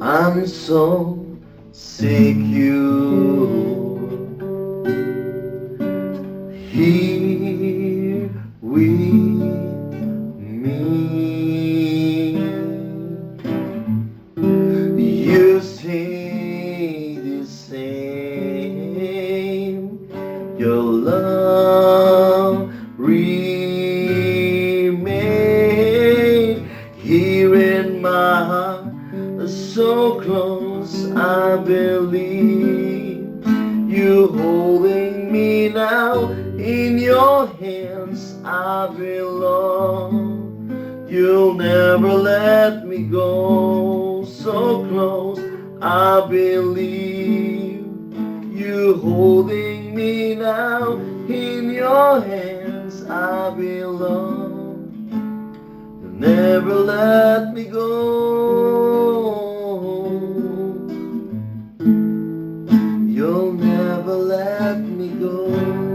I'm so secure here with me. You stay the same. Your love remain here in my heart, so close. I believe you holding me now in your hands. I belong. You'll never let me go. So close, I believe you holding me now in your hands. I belong. You'll never let me go. You'll never let me go.